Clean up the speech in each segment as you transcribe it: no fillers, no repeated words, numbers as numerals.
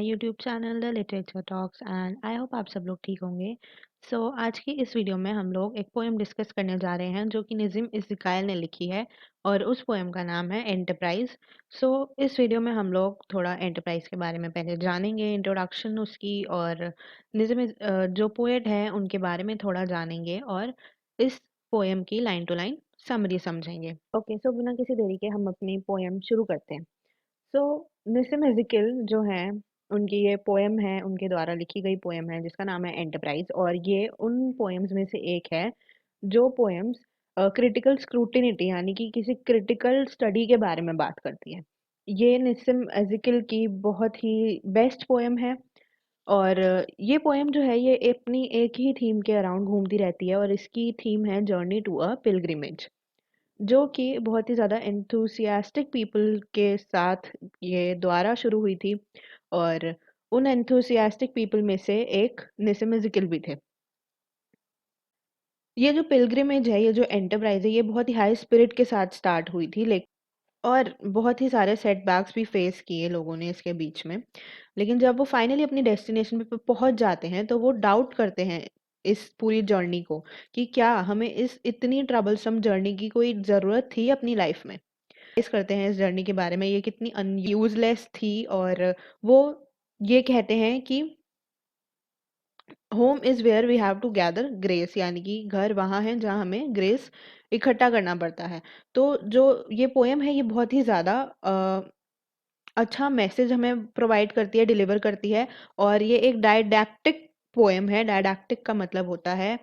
My YouTube channel the literature talks and I hope आप सब लोग ठीक होंगे। आज की इस वीडियो में हम लोग एक पोएम डिस्कस करने जा रहे हैं जो कि निज़िम इज़्ज़ाक़ाइल ने लिखी है और उस पोएम का नाम है एंटरप्राइज़। इस वीडियो में हम लोग थोड़ा एंटरप्राइज़ के बारे में पहले जानेंगे, इंट्रोडक्शन उसकी, और जो पोएट हैं उनके बारे में थोड़ा जानेंगे और इस पोएम की लाइन टू लाइन समरी समझेंगे। बिना किसी देरी के हम अपनी पोएम शुरू करते हैं। सो निसिम एज़ेकियल जो हैं, उनकी ये पोएम है, उनके द्वारा लिखी गई पोएम है जिसका नाम है एंटरप्राइज़, और ये उन पोएम्स में से एक है जो पोएम्स क्रिटिकल स्क्रूटिनिटी यानी कि किसी क्रिटिकल स्टडी के बारे में बात करती है। ये निसिम एज़ेकियल की बहुत ही बेस्ट पोएम है, और ये पोएम जो है ये अपनी एक ही थीम के अराउंड घूमती रहती है, और इसकी थीम है जर्नी टू अ पिलग्रिमेज, जो कि बहुत ही ज़्यादा एंथुसियास्टिक पीपल के साथ ये द्वारा शुरू हुई थी, और उन एंथुसियास्टिक पीपल में से एक निसिम एज़ेकियल भी थे। ये जो पिलग्रिमेज है, ये जो एंटरप्राइज़ है, ये बहुत ही हाई स्पिरिट के साथ स्टार्ट हुई थी, और बहुत ही सारे सेटबैक्स भी फेस किए लोगों ने इसके बीच में। लेकिन जब वो फाइनली अपनी डेस्टिनेशन पे पहुँच जाते हैं, तो वो डाउट करते हैं इस पूरी जर्नी को, कि क्या हमें इस इतनी ट्रबलसम जर्नी की कोई ज़रूरत थी अपनी लाइफ में? रियलाइज़ करते हैं इस जर्नी के बारे में, ये कितनी यूज़लेस थी, और वो ये कहते हैं कि home is where we have to gather grace, यानी कि घर वहाँ है जहाँ हमें ग्रेस इकट्ठा करना पड़ता है। तो जो ये पोएम है, ये बहुत ही ज़्यादा अच्छा मैसेज हमें प्रोवाइड करती है, डिलीवर करती है, और ये एक डायडैक्टिक पोएम है। डायडैक्टिक का मतलब होता है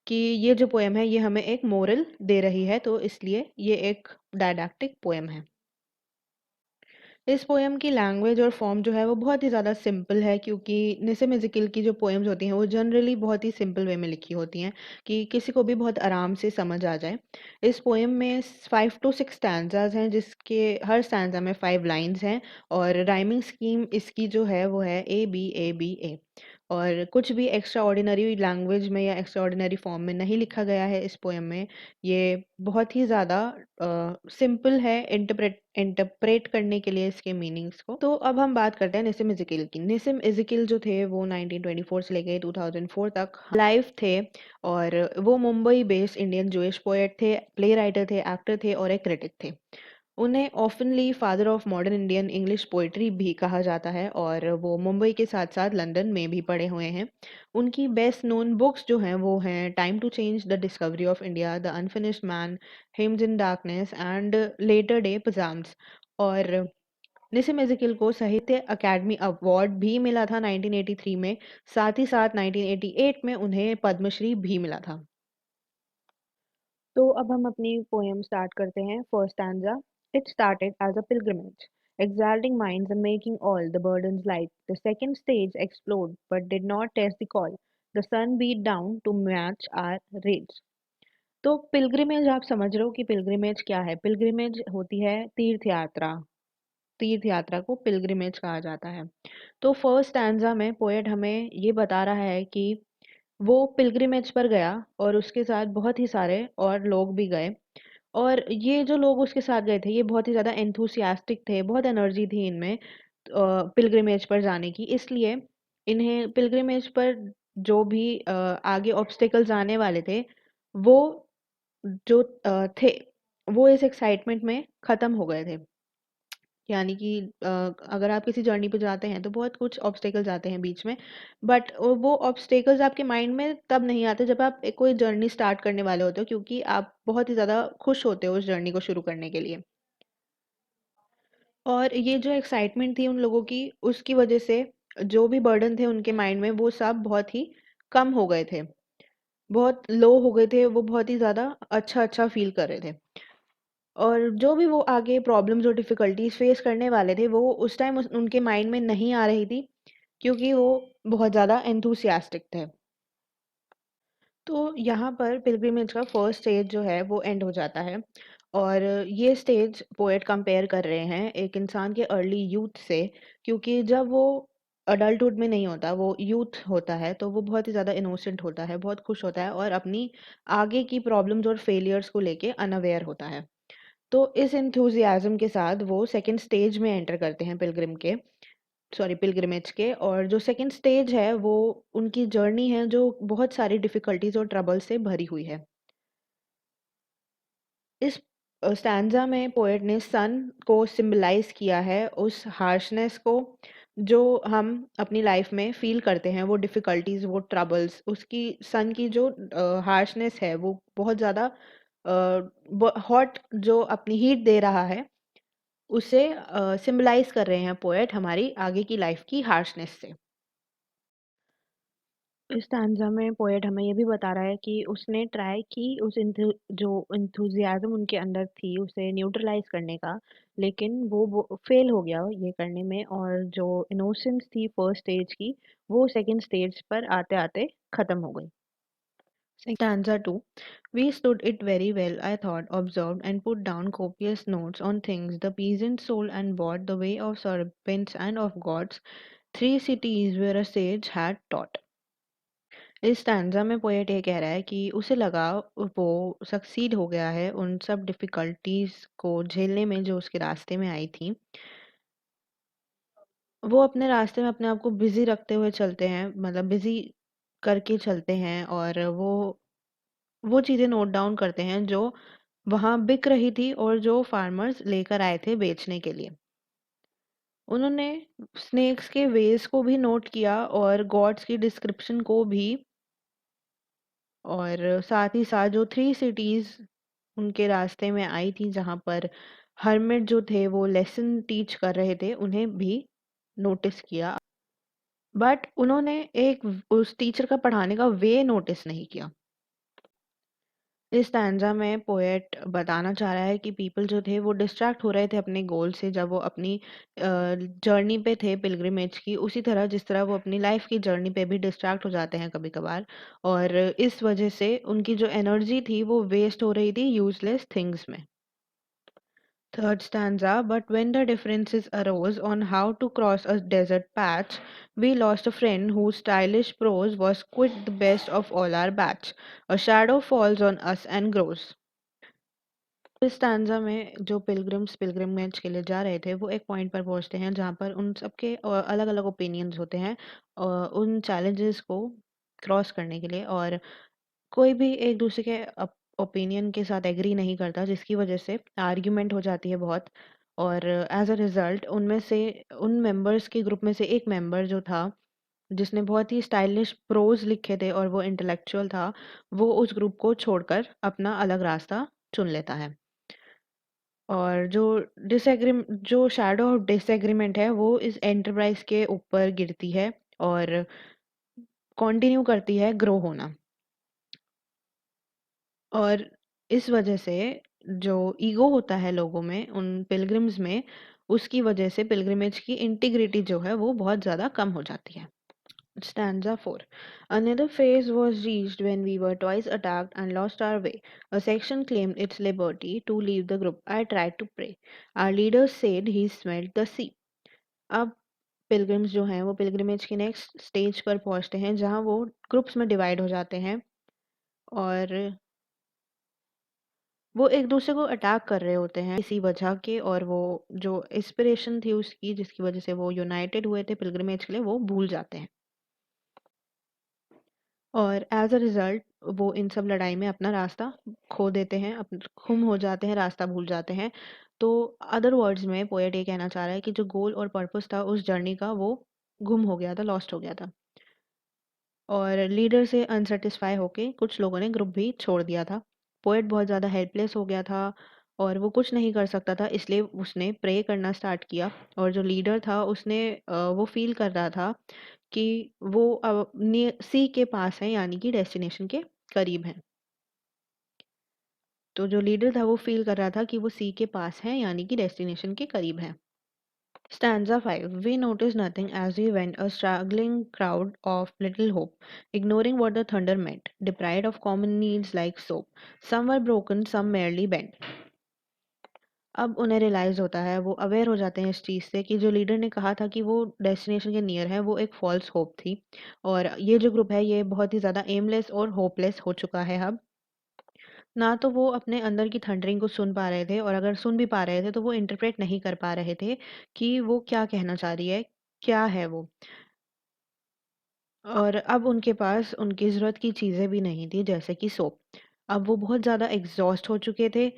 कि ये जो पोएम है, ये हमें एक मोरल दे रही है, तो इसलिए ये एक डायडैक्टिक पोएम है। इस पोएम की लैंग्वेज और फॉर्म जो है वो बहुत ही ज़्यादा सिंपल है, क्योंकि निसिम एज़ेकियल की जो पोएम्स होती हैं वो जनरली बहुत ही सिंपल वे में लिखी होती हैं कि किसी को भी बहुत आराम से समझ आ जाए। इस पोएम में 5 टू 6 स्टैंज़ाज़ हैं, जिसके हर स्टैंज़ा में 5 लाइन्स हैं, और राइमिंग स्कीम इसकी जो है वो है ए, बी, ए, बी, ए। और कुछ भी एक्स्ट्रा ऑर्डिनरी लैंग्वेज में या एक्स्ट्रा ऑर्डिनरी फॉर्म में नहीं लिखा गया है इस पोएम में। ये बहुत ही ज़्यादा सिंपल है इंटरप्रेट करने के लिए इसके मीनिंग्स को। तो अब हम बात करते हैं निसिम एज़ेकियल की। निसिम एज़ेकियल जो थे वो 1924 से लेके 2004 तक लाइव थे, और वो Mumbai based Indian Jewish poet थे, प्ले राइटर थे, एक्टर थे और एक क्रिटिक थे। उन्हें ऑफनली father of modern Indian English poetry भी कहा जाता है, और वो मुंबई के साथ-साथ लंदन में भी पढ़े हुए हैं। उनकी बेस्ट नोन बुक्स जो हैं वो हैं time to change, the discovery of India, the unfinished man, hymns in darkness and latter day psalms. और निसिम एज़ेकियल को साहित्य अकादमी अवार्ड भी मिला था 1983 में, साथ ही साथ 1988 में उन्हें पद्मश्री भी मिला था। तो अब हम अपनी पोएम स्टार्ट करते हैं। First stanza. It started as a pilgrimage, exalting minds and making all the burdens light. The second stage explored but did not test the call. The sun beat down to match our rage. तो pilgrimage आप समझ रहे हो कि pilgrimage क्या है? Pilgrimage होती है तीर्थ यात्रा। तीर्थ यात्रा को पिलग्रिमेज कहा जाता है। तो फर्स्ट स्टैंजा में पोएट हमें ये बता रहा है कि वो पिलग्रिमेज पर गया, और उसके साथ बहुत ही सारे और लोग भी गए, और ये जो लोग उसके साथ गए थे ये बहुत ही ज़्यादा एंथुसियास्टिक थे, बहुत एनर्जी थी इनमें पिलग्रिमेज पर जाने की। इसलिए इन्हें पिलग्रिमेज पर जो भी आगे ऑब्स्टेकल्स आने वाले थे, वो जो थे, वो इस एक्साइटमेंट में ख़त्म हो गए थे। यानी कि अगर आप किसी जर्नी पे जाते हैं तो बहुत कुछ ऑब्स्टेकल्स आते हैं बीच में, बट वो ऑब्स्टेकल्स आपके माइंड में तब नहीं आते जब आप एक कोई जर्नी स्टार्ट करने वाले होते हो, क्योंकि आप बहुत ही ज़्यादा खुश होते हो उस जर्नी को शुरू करने के लिए। और ये जो एक्साइटमेंट थी उन लोगों की, उसकी वजह से जो भी बर्डन थे उनके माइंड में वो सब बहुत ही कम हो गए थे, बहुत लो हो गए थे, वो बहुत ही ज़्यादा अच्छा फील कर रहे थे। और जो भी वो आगे प्रॉब्लम्स और डिफ़िकल्टीज़ फ़ेस करने वाले थे, वो उस टाइम उनके माइंड में नहीं आ रही थी, क्योंकि वो बहुत ज़्यादा एंथुसियास्टिक थे। तो यहाँ पर पिलग्रिमेज का फर्स्ट स्टेज जो है वो एंड हो जाता है, और ये स्टेज पोएट कंपेयर कर रहे हैं एक इंसान के अर्ली यूथ से, क्योंकि जब वो अडल्टहुड में नहीं होता, वो यूथ होता है, तो वो बहुत ही ज़्यादा इनोसेंट होता है, बहुत खुश होता है, और अपनी आगे की प्रॉब्लम्स और फेलियर्स को लेके अनअवेयर होता है। तो इस एंथुसियाज़्म के साथ वो सेकंड स्टेज में एंटर करते हैं पिलग्रिम के, सॉरी पिलग्रिमेज के। और जो सेकंड स्टेज है वो उनकी जर्नी है जो बहुत सारी डिफिकल्टीज और ट्रबल से भरी हुई है। इस स्टैन्ज़ा में पोएट ने सन को सिंबलाइज़ किया है, उस हार्शनेस को जो हम अपनी लाइफ में फ़ील करते हैं, वो डिफ़िकल्टीज़, वो ट्रबल्स, उसकी सन की जो हार्शनेस है, वो बहुत ज़्यादा ब हॉट जो अपनी हीट दे रहा है, उसे सिंबलाइज़ कर रहे हैं पोएट हमारी आगे की लाइफ की हार्शनेस से। इस स्टैन्ज़ा में पोएट हमें ये भी बता रहा है कि उसने ट्राई की उस जो एंथुसियाज़्म उनके अंदर थी उसे न्यूट्रलाइज़ करने का, लेकिन वो फेल हो गया ये करने में, और जो इनोसेंस थी फर्स्ट स्टेज की, वो सेकंड स्टेज पर आते-आते खत्म हो गई। Stanza 2. We stood it very well, I thought, observed, and put down copious notes on things the peasant soul and bought, the way of serpents and of gods, 3 cities where a sage had taught. इस stanza में poet ये कह रहा है कि उसे लगा वो सक्सीड हो गया है उन सब डिफ़िकल्टीज़ को झेलने में जो उसके रास्ते में आई थी। वो अपने रास्ते में अपने आप को बिज़ी रखते हुए चलते हैं, मतलब बिज़ी करके चलते हैं, और वो चीज़ें नोट डाउन करते हैं जो वहाँ बिक रही थी और जो फार्मर्स लेकर आए थे बेचने के लिए। उन्होंने स्नेक्स के वेज़ को भी नोट किया और गॉड्स की डिस्क्रिप्शन को भी, और साथ ही साथ जो 3 सिटीज़ उनके रास्ते में आई थी जहाँ पर हर्मिट जो थे वो लेसन टीच कर रहे थे, उन्हें भी नोटिस किया। बट उन्होंने एक उस टीचर का पढ़ाने का वे नोटिस नहीं किया। इस स्टैन्ज़ा में पोएट बताना चाह रहा है कि पीपल जो थे वो डिस्ट्रैक्ट हो रहे थे अपने गोल से जब वो अपनी जर्नी पे थे पिलग्रिमेज की, उसी तरह जिस तरह वो अपनी लाइफ की जर्नी पे भी डिस्ट्रैक्ट हो जाते हैं कभी-कभार, और इस वजह से उनकी जो एनर्जी थी वो वेस्ट हो रही थी यूज़लेस थिंग्स में। Third stanza, but when the differences arose on how to cross a desert patch, we lost a friend whose stylish prose was quite the best of all our batch. A shadow falls on us and grows. इस stanza में जो pilgrims pilgrimage के लिए जा रहे थे, वो एक पॉइंट पर पहुँचते हैं जहाँ पर उन सबके अलग-अलग ओपिनियंस होते हैं उन चैलेंजेस को क्रॉस करने के लिए, और कोई भी एक दूसरे के ओपिनियन के साथ एग्री नहीं करता, जिसकी वजह से आर्ग्यूमेंट हो जाती है बहुत, और एज अ रिजल्ट उनमें से उन मेंबर्स के ग्रुप में से एक मेंबर जो था जिसने बहुत ही स्टाइलिश प्रोज लिखे थे और वो इंटेलेक्चुअल था, वो उस ग्रुप को छोड़कर अपना अलग रास्ता चुन लेता है। और जो शैडो ऑफ डिसएग्रीमेंट है वो इस एंटरप्राइज के ऊपर गिरती है और कंटिन्यू करती है ग्रो होना। और इस वजह से जो ईगो होता है लोगों में, उन पिलग्रिम्स में, उसकी वजह से पिलग्रिमेज की इंटीग्रिटी जो है वो बहुत ज़्यादा कम हो जाती है। Stanza 4. Another phase was reached when we were twice attacked and lost our way. A section claimed its liberty to leave the group. I tried to pray. Our leader said he smelled the sea. अब pilgrims जो हैं वो pilgrimage की next stage पर पहुंचते हैं जहां वो ग्रुप्स में डिवाइड हो जाते हैं, और वो एक दूसरे को अटैक कर रहे होते हैं किसी वजह के, और वो जो इंस्पिरेशन थी उसकी जिसकी वजह से वो यूनाइटेड हुए थे पिलग्रिमेज के लिए, वो भूल जाते हैं, और एज अ रिजल्ट वो इन सब लड़ाई में अपना रास्ता खो देते हैं, गुम हो जाते हैं, रास्ता भूल जाते हैं। तो अदर वर्ड्स में पोएट ये कहना चाह रहा है कि जो गोल और पर्पस था उस जर्नी का वो गुम हो गया था, लॉस्ट हो गया था, और लीडर से अनसेटिस्फाई होके कुछ लोगों ने ग्रुप भी छोड़ दिया था। पोएट बहुत ज़्यादा हेल्पलेस हो गया था और वो कुछ नहीं कर सकता था, इसलिए उसने प्रे करना स्टार्ट किया, और जो लीडर था उसने वो फील कर रहा था कि वो सी के पास है, यानी कि डेस्टिनेशन के करीब है। तो जो लीडर था वो फील कर रहा था कि वो सी के पास है, यानी कि डेस्टिनेशन के करीब है। Stanza 5. We noticed nothing as we went, a straggling crowd of little hope, ignoring what the thunder meant, deprived of common needs like soap. Some were broken, some merely bent. अब उन्हें realise होता है, वो aware हो जाते हैं इस चीज़ से कि जो लीडर ने कहा था कि वो डेस्टिनेशन के नियर है, वो एक फ़ॉल्स होप थी, और ये जो ग्रुप है, ये बहुत ही ज़्यादा एमलेस और होपलेस हो चुका है अब। ना तो वो अपने अंदर की थंडरिंग को सुन पा रहे थे, और अगर सुन भी पा रहे थे, तो वो इंटरप्रेट नहीं कर पा रहे थे कि वो क्या कहना चाह रही है। क्या है वो? और अब उनके पास उनकी ज़रूरत की चीज़ें भी नहीं थी जैसे कि सोप। अब वो बहुत ज़्यादा एग्ज़ॉस्ट हो चुके थे,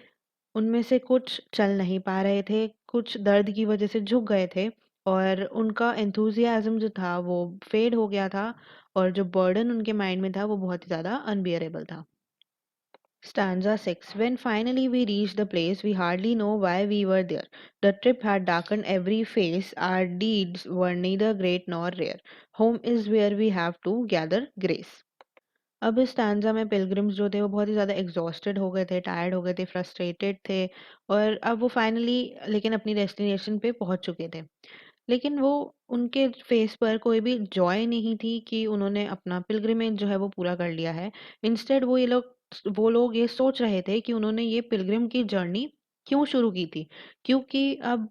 उनमें से कुछ चल नहीं पा रहे थे, कुछ दर्द की वज़ह से झुक गए थे और उनका एंथुसियाज़्म जो था वो फ़ेड हो गया था और जो बर्डन उनके माइंड में था वो बहुत ही ज़्यादा अनबियरेबल था। Stanza 6. When finally we reached the place, we hardly know why we were there. The trip had darkened every face. Our deeds were neither great nor rare. Home is where we have to gather grace. अब इस stanza में pilgrims जो थे वो बहुत ही ज़्यादा exhausted हो गए थे, टायर्ड हो गए थे, फ्रस्ट्रेटेड थे और अब वो फाइनली लेकिन अपनी डेस्टिनेशन पे पहुँच चुके थे। लेकिन वो उनके फेस पर कोई भी जॉय नहीं थी कि उन्होंने अपना पिलग्रिमेज जो है वो पूरा कर लिया है। इंस्टेड वो लोग ये सोच रहे थे कि उन्होंने ये पिलग्रिम की जर्नी क्यों शुरू की थी? क्योंकि अब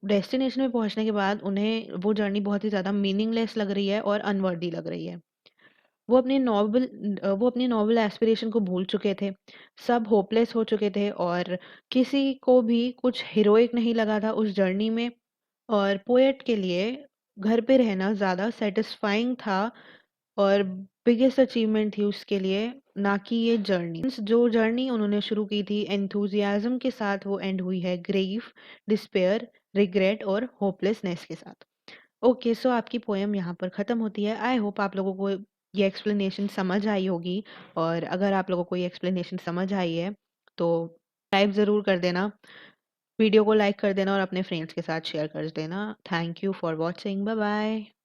डेस्टिनेशन में पहुँचने के बाद उन्हें वो जर्नी बहुत ही ज़्यादा मीनिंगलेस लग रही है और अनवर्दी लग रही है। वो अपनी नोबल एस्पिरेशन को भूल चुके थे। सब होपलेस हो चुके थे और किसी को भी कुछ हीरोइक नहीं लगा था उस जर्नी में और पोएट के लिए घर पे रहना ज़्यादा सैटिस्फाइंग था और बिगेस्ट अचीवमेंट थी उसके लिए, ना कि ये जर्नी। जो जर्नी उन्होंने शुरू की थी एंथुसियाज़्म के साथ वो एंड हुई है ग्रीफ, डिस्पेयर, रिग्रेट और होपलेसनेस के साथ। ओके, सो आपकी पोएम यहाँ पर ख़त्म होती है। आई होप आप लोगों को ये एक्सप्लेनेशन समझ आई होगी और अगर आप लोगों को ये एक्सप्लेनेशन समझ आई है, तो टाइप ज़रूर कर देना, वीडियो को लाइक कर देना और अपने फ्रेंड्स के साथ शेयर कर देना। Thank you for watching. Bye bye.